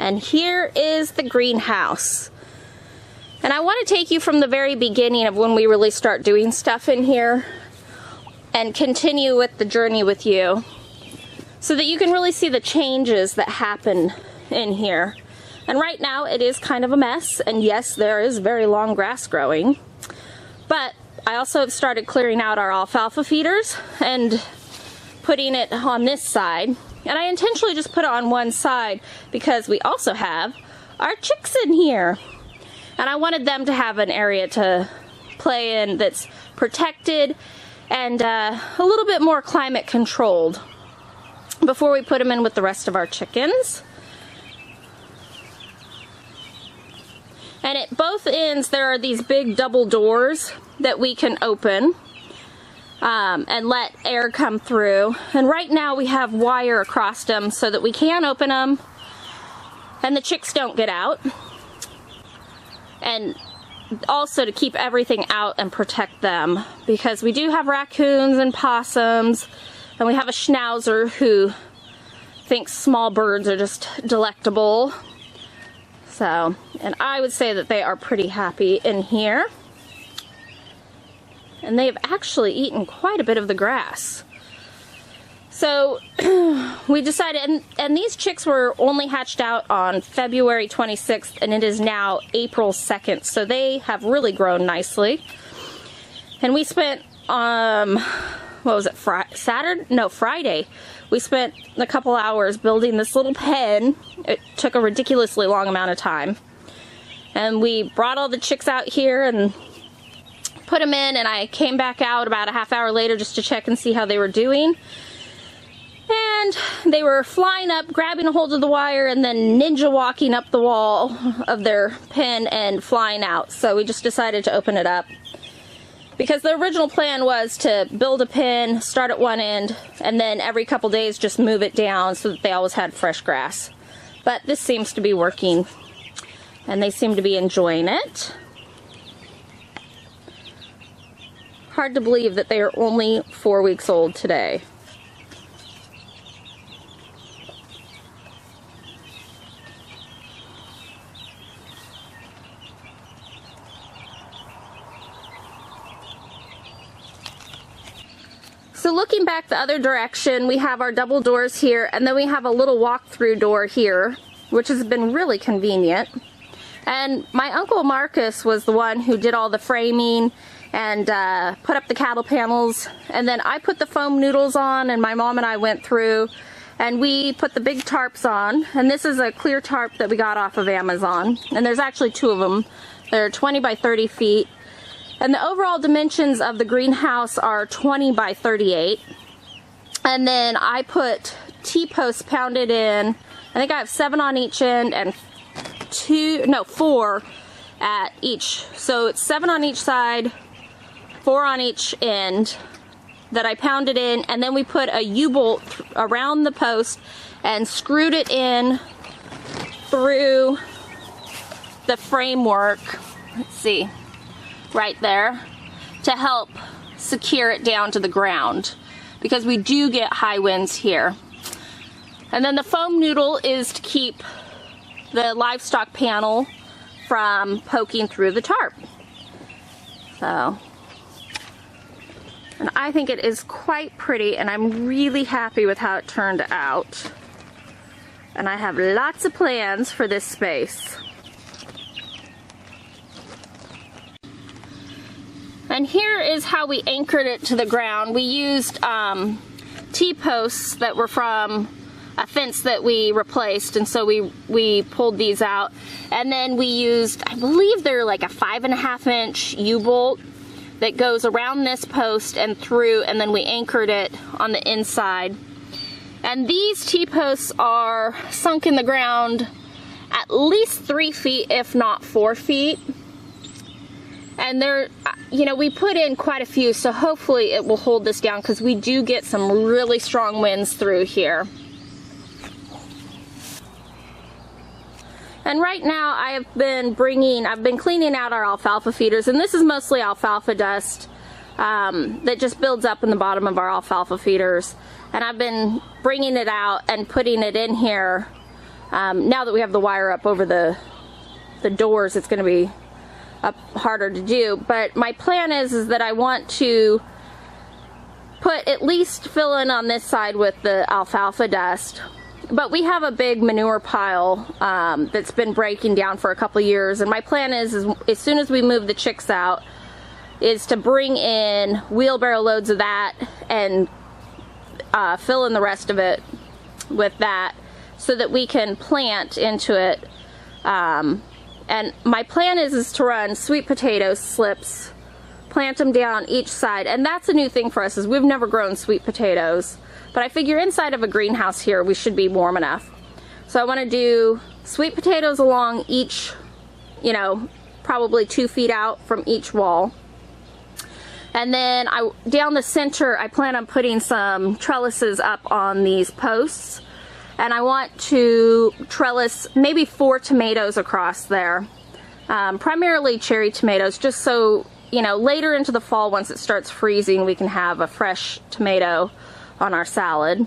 And here is the greenhouse. And I want to take you from the very beginning of when we really start doing stuff in here and continue with the journey with you so that you can really see the changes that happen in here. And right now it is kind of a mess, and yes, there is very long grass growing, but I also have started clearing out our alfalfa feeders and putting it on this side. And I intentionally just put it on one side because we also have our chicks in here. And I wanted them to have an area to play in that's protected and a little bit more climate controlled before we put them in with the rest of our chickens. And at both ends there are these big double doors that we can open and let air come through. And right now we have wire across them so that we can open them and the chicks don't get out. And also to keep everything out and protect them, because we do have raccoons and possums, and we have a schnauzer who thinks small birds are just delectable. So, and I would say that they are pretty happy in here. And they've actually eaten quite a bit of the grass. So we decided, and these chicks were only hatched out on February 26th, and it is now April 2nd. So they have really grown nicely. And we spent, what was it, Friday. We spent a couple hours building this little pen. It took a ridiculously long amount of time. And we brought all the chicks out here and put them in, and I came back out about a half hour later just to check and see how they were doing. And they were flying up, grabbing a hold of the wire, and then ninja walking up the wall of their pen and flying out. So we just decided to open it up, because the original plan was to build a pen, start at one end, and then every couple days just move it down so that they always had fresh grass. But this seems to be working, and they seem to be enjoying it. Hard to believe that they are only 4 weeks old today. So looking back the other direction, we have our double doors here, and then we have a little walk-through door here, which has been really convenient. And my Uncle Marcus was the one who did all the framing and put up the cattle panels, and then I put the foam noodles on, and my mom and I went through and we put the big tarps on. And this is a clear tarp that we got off of Amazon, and there's actually 2 of them. They're 20 by 30 feet. And the overall dimensions of the greenhouse are 20 by 38. And then I put T-posts pounded in. I think I have 7 on each end and 4 at each. So it's 7 on each side, 4 on each end that I pounded in. And then we put a U-bolt around the post and screwed it in through the framework. Let's see. Right there, to help secure it down to the ground, because we do get high winds here. And then the foam noodle is to keep the livestock panel from poking through the tarp. So, and I think it is quite pretty, and I'm really happy with how it turned out. And I have lots of plans for this space. And here is how we anchored it to the ground. We used T-posts that were from a fence that we replaced, and so we pulled these out. And then we used, I believe they're like a 5.5 inch U-bolt that goes around this post and through, and then we anchored it on the inside. And these T-posts are sunk in the ground at least 3 feet, if not 4 feet. And they're, you know, we put in quite a few, so hopefully it will hold this down, because we do get some really strong winds through here. And right now I've been cleaning out our alfalfa feeders, and this is mostly alfalfa dust that just builds up in the bottom of our alfalfa feeders. And I've been bringing it out and putting it in here Now that we have the wire up over the doors, it's going to be harder to do. But my plan is that I want to put at least fill in on this side with the alfalfa dust. But we have a big manure pile that's been breaking down for a couple years, and my plan is as soon as we move the chicks out is to bring in wheelbarrow loads of that and fill in the rest of it with that so that we can plant into it. And my plan is to run sweet potato slips, plant them down each side, and that's a new thing for us, is we've never grown sweet potatoes. But I figure inside of a greenhouse here we should be warm enough. So I want to do sweet potatoes along each, you know, probably 2 feet out from each wall. And then down the center I plan on putting some trellises up on these posts. And I want to trellis maybe 4 tomatoes across there. Primarily cherry tomatoes, just so, you know, later into the fall once it starts freezing we can have a fresh tomato on our salad.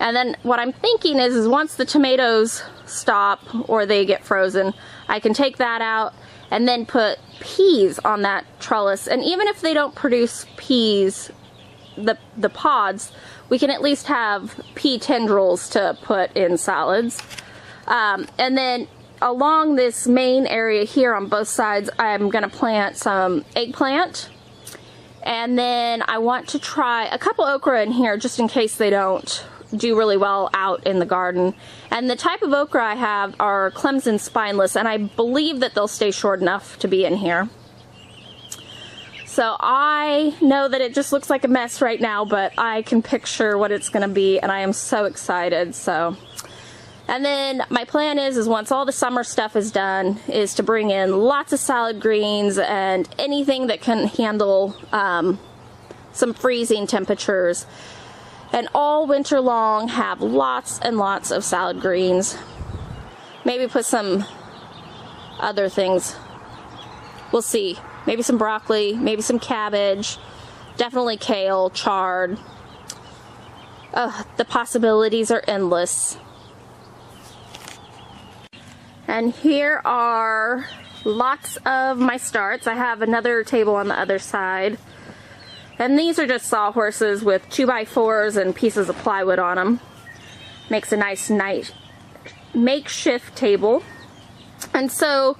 And then what I'm thinking is once the tomatoes stop or they get frozen, I can take that out and then put peas on that trellis. And even if they don't produce peas, the pods, we can at least have pea tendrils to put in salads. And then along this main area here on both sides, I'm going to plant some eggplant. And then I want to try a couple okra in here just in case they don't do really well out in the garden. And the type of okra I have are Clemson spineless, and I believe that they'll stay short enough to be in here. So I know that it just looks like a mess right now, but I can picture what it's going to be, and I am so excited. And then my plan is once all the summer stuff is done, is to bring in lots of salad greens and anything that can handle some freezing temperatures. And all winter long have lots and lots of salad greens. Maybe put some other things. We'll see. Maybe some broccoli, maybe some cabbage, definitely kale, chard. The possibilities are endless. And here are lots of my starts. I have another table on the other side. And these are just sawhorses with 2x4s and pieces of plywood on them. Makes a nice makeshift table. And so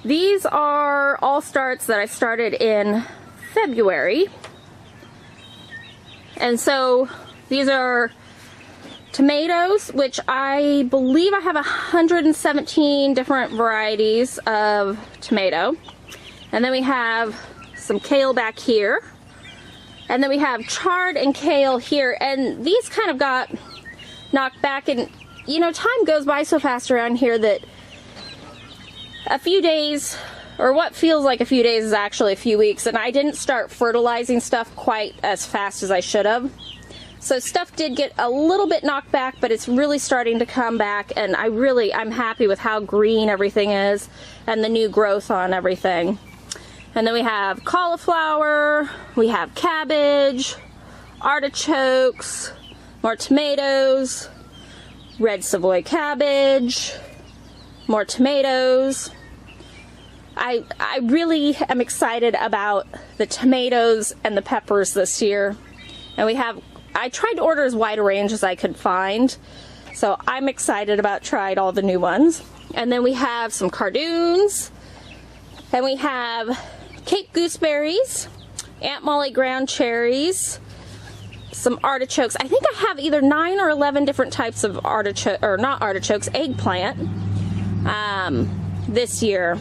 these are all starts that I started in February. And so these are tomatoes, which I believe I have 117 different varieties of tomato. And then we have some kale back here. And then we have chard and kale here. And these kind of got knocked back. And, you know, time goes by so fast around here that a few days, or what feels like a few days, is actually a few weeks. And I didn't start fertilizing stuff quite as fast as I should have. So stuff did get a little bit knocked back, but it's really starting to come back, and I'm happy with how green everything is and the new growth on everything. And then we have cauliflower, we have cabbage, artichokes, more tomatoes, red Savoy cabbage, more tomatoes. I really am excited about the tomatoes and the peppers this year. And I tried to order as wide a range as I could find, so I'm excited about trying all the new ones. And then we have some cardoons, and we have Cape gooseberries, Aunt Molly ground cherries, some artichokes. I think I have either 9 or 11 different types of eggplant this year.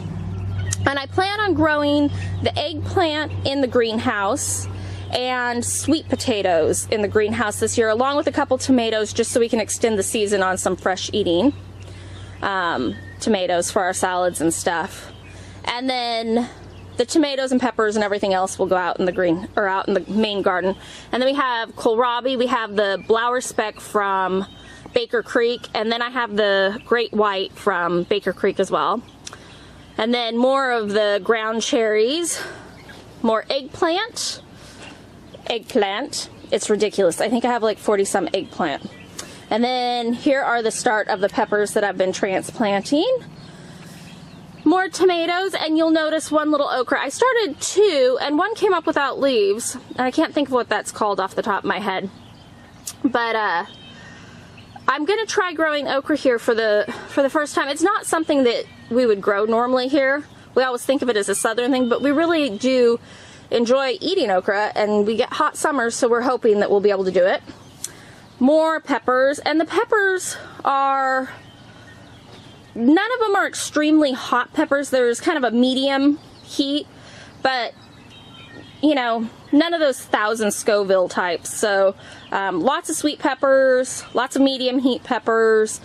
And I plan on growing the eggplant in the greenhouse and sweet potatoes in the greenhouse this year, along with a couple tomatoes, just so we can extend the season on some fresh eating tomatoes for our salads and stuff. And then the tomatoes and peppers and everything else will go out in the main garden. And then we have kohlrabi. We have the Blower Speck from Baker Creek, and then I have the Great White from Baker Creek as well. And then more of the ground cherries, more eggplant. It's ridiculous. I think I have like 40 some eggplant. And then here are the start of the peppers that I've been transplanting. More tomatoes, and you'll notice one little okra. I started 2, and one came up without leaves. I can't think of what that's called off the top of my head. But I'm gonna try growing okra here for the first time. It's not something that we would grow normally here. We always think of it as a southern thing, but we really do enjoy eating okra, and we get hot summers, so we're hoping that we'll be able to do it. More peppers, and the peppers are, none of them are extremely hot peppers. There's kind of a medium heat, but you know, none of those 1,000 Scoville types. So lots of sweet peppers, lots of medium heat peppers.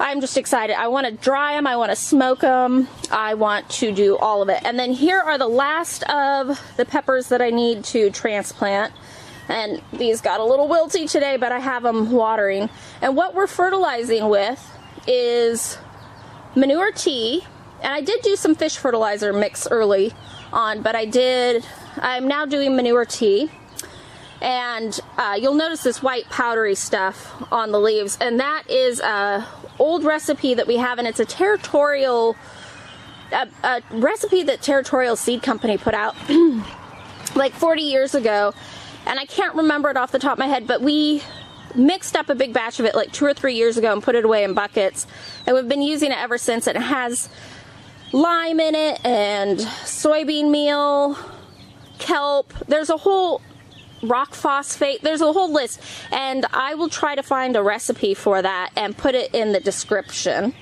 I'm just excited. I want to dry them, I want to smoke them, I want to do all of it. And then here are the last of the peppers that I need to transplant. And these got a little wilty today, but I have them watering. And what we're fertilizing with is manure tea. And I did do some fish fertilizer mix early on, but I'm now doing manure tea. And you'll notice this white powdery stuff on the leaves, and that is a old recipe that we have, and it's a territorial a recipe that Territorial Seed Company put out like 40 years ago, and I can't remember it off the top of my head, but we mixed up a big batch of it like 2 or 3 years ago and put it away in buckets, and we've been using it ever since. And it has lime in it and soybean meal, kelp, there's a whole rock phosphate, there's a whole list, and I will try to find a recipe for that and put it in the description.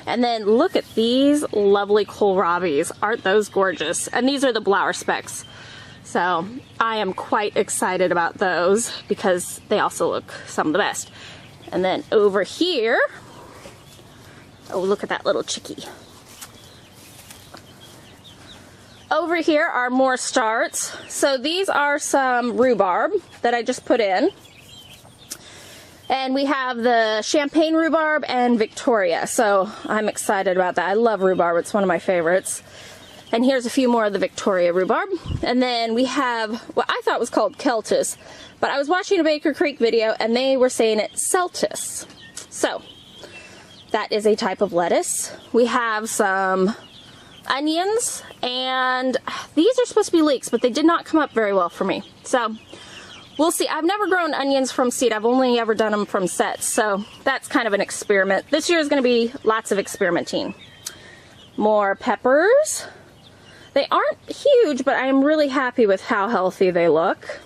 And then look at these lovely kohlrabies. Aren't those gorgeous? And these are the Blower Specks. So I am quite excited about those because they also look some of the best. And then over here, oh, look at that little chickie. Over here are more starts. So these are some rhubarb that I just put in. And we have the champagne rhubarb and Victoria. So I'm excited about that. I love rhubarb. It's one of my favorites. And here's a few more of the Victoria rhubarb. And then we have what I thought was called Celtis, but I was watching a Baker Creek video and they were saying it's Celtis. So that is a type of lettuce. We have some onions, and these are supposed to be leeks, but they did not come up very well for me. So we'll see. I've never grown onions from seed. I've only ever done them from sets. So that's kind of an experiment. This year is going to be lots of experimenting. More peppers. They aren't huge, but I am really happy with how healthy they look.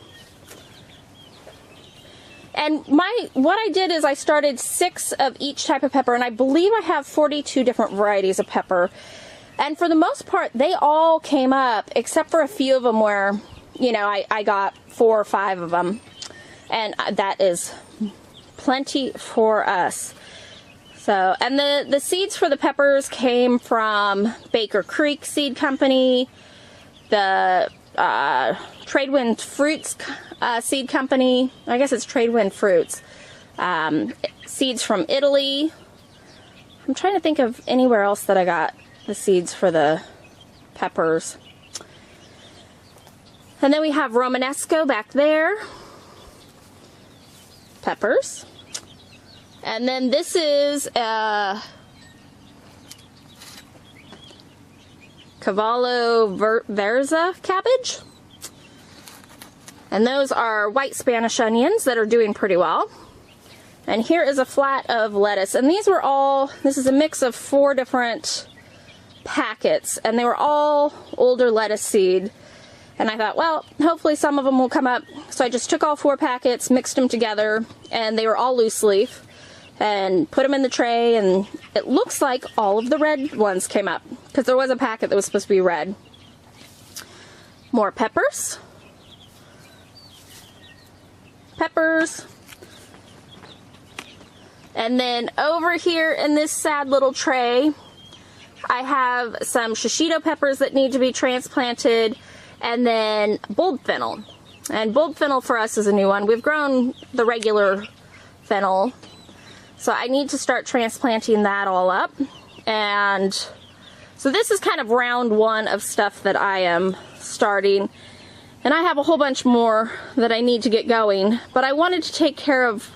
And what I did is I started 6 of each type of pepper, and I believe I have 42 different varieties of pepper. And for the most part, they all came up, except for a few of them where, you know, I got 4 or 5 of them. And that is plenty for us. So, and the seeds for the peppers came from Baker Creek Seed Company, the Tradewind Fruits Seed Company. I guess it's Tradewind Fruits. Seeds from Italy. I'm trying to think of anywhere else that I got the seeds for the peppers. And then we have Romanesco back there. Peppers. And then this is Cavallo Verza cabbage. And those are white Spanish onions that are doing pretty well. And here is a flat of lettuce. And these were all, this is a mix of 4 different packets, and they were all older lettuce seed. And I thought, well, hopefully some of them will come up. So I just took all 4 packets, mixed them together, and they were all loose leaf, and put them in the tray, and it looks like all of the red ones came up, because there was a packet that was supposed to be red. More peppers. Peppers. And then over here in this sad little tray, I have some shishito peppers that need to be transplanted, and then bulb fennel. And bulb fennel for us is a new one. We've grown the regular fennel, so I need to start transplanting that all up. And so this is kind of round 1 of stuff that I am starting. And I have a whole bunch more that I need to get going, but I wanted to take care of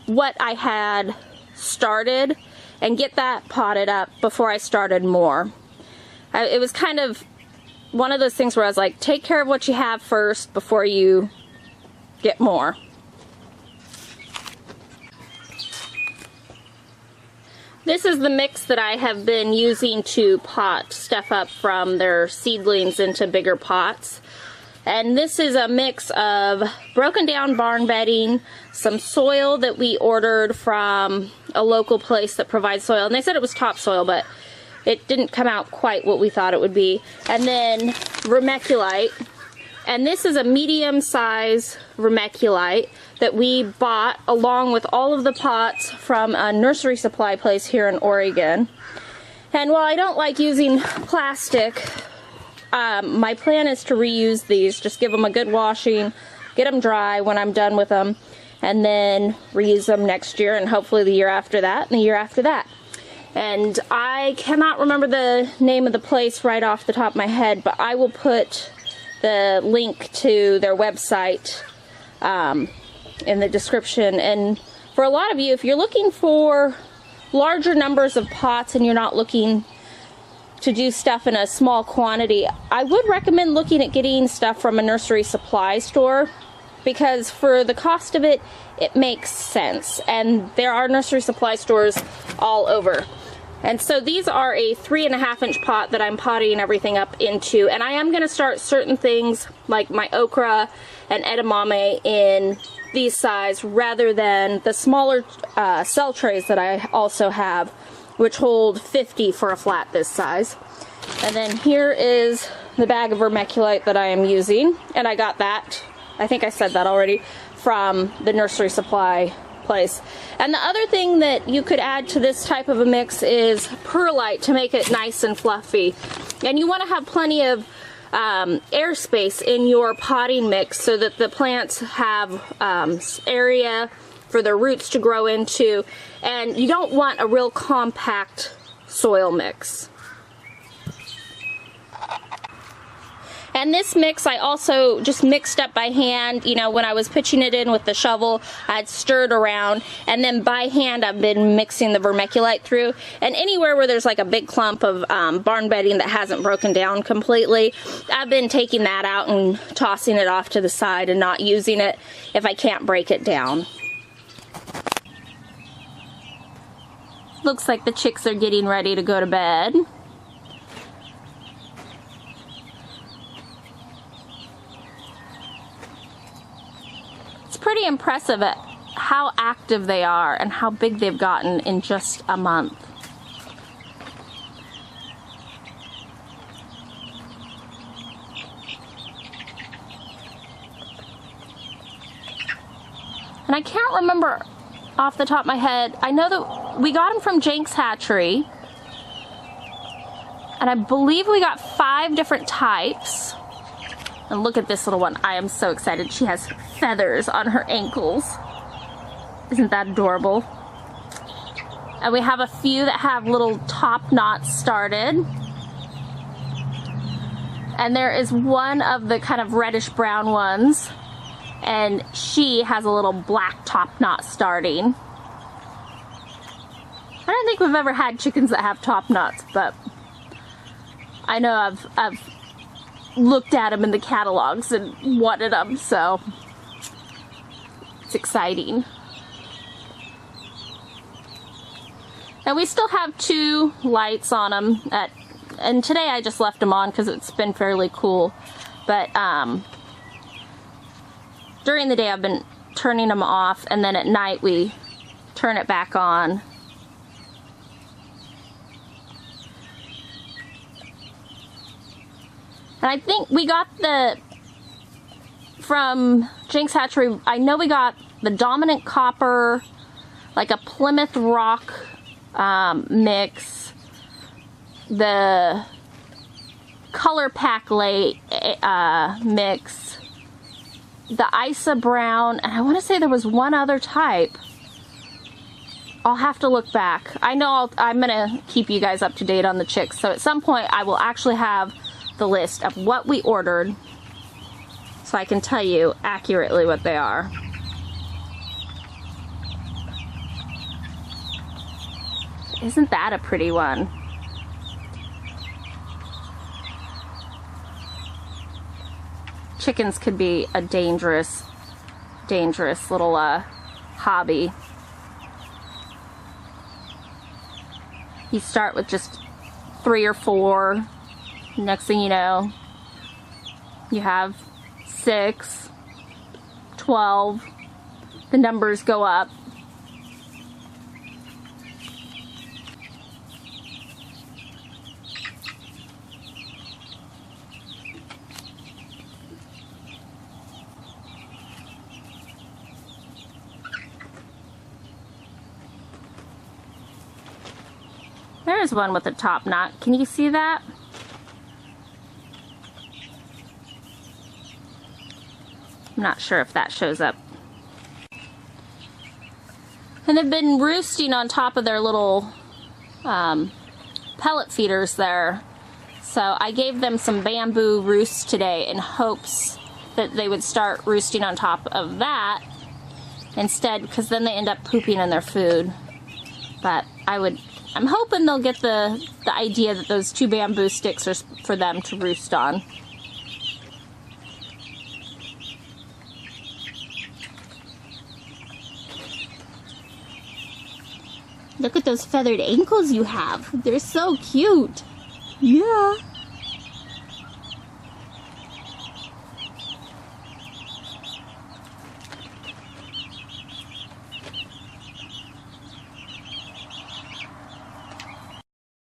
what I had started and get that potted up before I started more. It was kind of one of those things where I was like, take care of what you have first before you get more. This is the mix that I have been using to pot stuff up from their seedlings into bigger pots. And this is a mix of broken down barn bedding, some soil that we ordered from a local place that provides soil. And they said it was topsoil, but it didn't come out quite what we thought it would be. And then vermiculite. And this is a medium size vermiculite that we bought along with all of the pots from a nursery supply place here in Oregon. And while I don't like using plastic, my plan is to reuse these, just give them a good washing, get them dry when I'm done with them, and then reuse them next year and hopefully the year after that and the year after that. And I cannot remember the name of the place right off the top of my head, but I will put the link to their website in the description. And for a lot of you, if you're looking for larger numbers of pots and you're not looking to do stuff in a small quantity, I would recommend looking at getting stuff from a nursery supply store, because for the cost of it, it makes sense. And there are nursery supply stores all over. And so these are a 3.5 inch pot that I'm potting everything up into, and I am going to start certain things like my okra and edamame in these size rather than the smaller cell trays that I also have, which hold 50 for a flat this size. And then here is the bag of vermiculite that I am using, and I got that, I think I said that already, from the nursery supply place. And the other thing that you could add to this type of a mix is perlite to make it nice and fluffy. And you want to have plenty of airspace in your potting mix so that the plants have area for their roots to grow into, and you don't want a real compact soil mix. And this mix I also just mixed up by hand. You know, when I was pitching it in with the shovel, I'd stirred around, and then by hand I've been mixing the vermiculite through. And anywhere where there's like a big clump of barn bedding that hasn't broken down completely, I've been taking that out and tossing it off to the side and not using it if I can't break it down. Looks like the chicks are getting ready to go to bed. It's pretty impressive at how active they are and how big they've gotten in just a month. And I can't remember off the top of my head. I know that we got them from Jenks Hatchery, and I believe we got 5 different types. And look at this little one. I am so excited. She has feathers on her ankles. Isn't that adorable? And we have a few that have little top knots started. And there is one of the kind of reddish brown ones, and she has a little black top knot starting. I don't think we've ever had chickens that have top knots, but I know I've looked at them in the catalogs and wanted them, so it's exciting. And we still have 2 lights on them, and today I just left them on because it's been fairly cool, but during the day I've been turning them off, and then at night we turn it back on. And I think we got from Jenks Hatchery, I know we got the dominant copper, like a Plymouth Rock mix, the color pack late mix, the Isa Brown, and I want to say there was one other type. I'll have to look back. I know I'm going to keep you guys up to date on the chicks, so at some point I will actually have the list of what we ordered so I can tell you accurately what they are. Isn't that a pretty one? Chickens could be a dangerous little hobby. You start with just 3 or 4. Next thing you know, you have 6, 12. The numbers go up. There's one with a top knot. Can you see that? I'm not sure if that shows up. And they've been roosting on top of their little pellet feeders there. So I gave them some bamboo roosts today in hopes that they would start roosting on top of that instead, because then they end up pooping in their food. But I'm hoping they'll get the idea that those 2 bamboo sticks are for them to roost on. Look at those feathered ankles you have. They're so cute. Yeah.